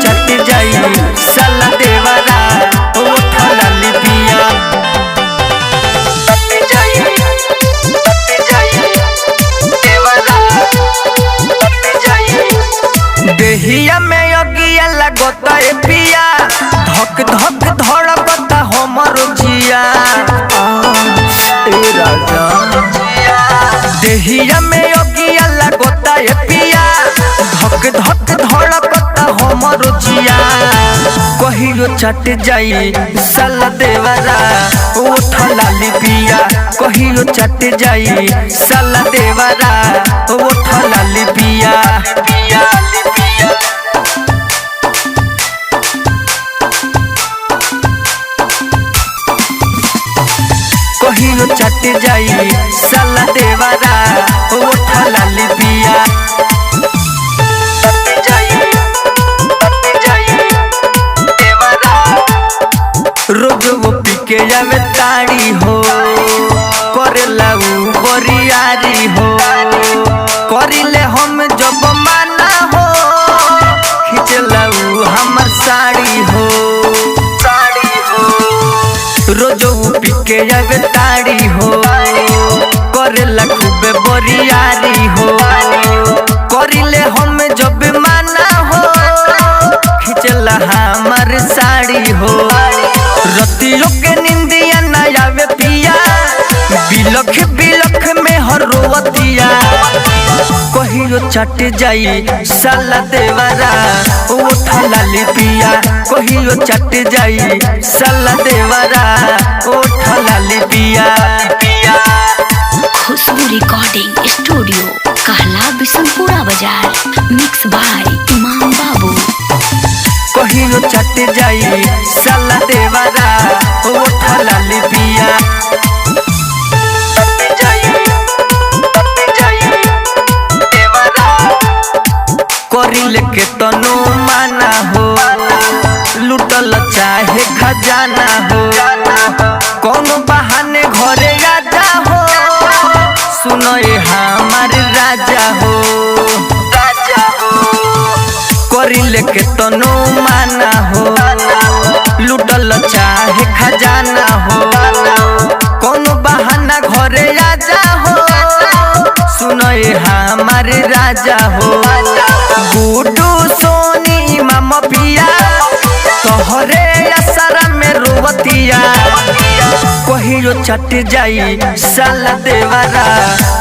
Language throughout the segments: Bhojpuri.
चट जाई साला देवरा ओठ लाली पिया। देहिया में अगिया लगता है पिया धक धक धड़कता हमर जिया। ए राजा देहिया में अगिया लगता है पिया धक धक धड़कता हमर जिया। कहियो चट जाई साला देवरा ओठ लाली पिया। कहियो चट जाई साला देवरा ओठ लाली पिया। कहियो चट जाई साला देवरा ओठ लाली पिया। रोज वो पी के जावे ताड़ी हो करेला उ बरियारी हो। करिले हम जब माना हो खिंचला उ हमर साड़ी हो। रोज वो पी के जावे ताड़ी हो करेला खूबे बरियारी हो। करिले हम जब माना हो खिंचला हमर साड़ी हो। रतियों के निंदिया न आवे पिया बिलख बिलख में हर रोवतिया। कहियो चट जाई साला देवरा ओठ लाली पिया। कहियो चट जाई साला देवरा ओठ लाली पिया। खुशबू रिकॉर्डिंग स्टूडियो कहला बिशनपुरा बाजार मिक्स बाय इमाम बाबू। कहियो चट जाई साला देवरा ओठ लाली पिया। करिले के तनो माना हो लुटल चाहे खजाना हो। कोनो बहाने घरे आजा हो सुनो ये हमार राजा हो। करिले के तनो माना हो लुटल चाहे खजाना हो। कोनो बहाना घरे आजा हो सुनो ये हमार राजा हो। गुड्डू सोनी इमाम पिया तोहरे असरा में रोवतिया। कहियो चट जाई साला देवरा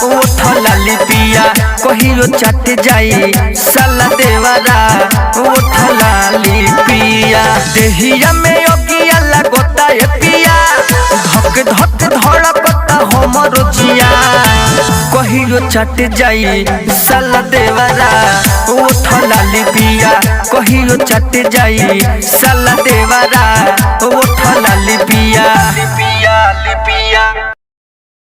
ओठ लाली पिया। कहियो चट जाई साला देवरा ओठ लाली पिया। देहिया में अगिया लगता है पिया धक धक धड़कता हमर जिया। कहियो चट जाई साला देवरा ओठ लाली पिया। कहियो चट जाई साला देवरा ओठ लाली पिया।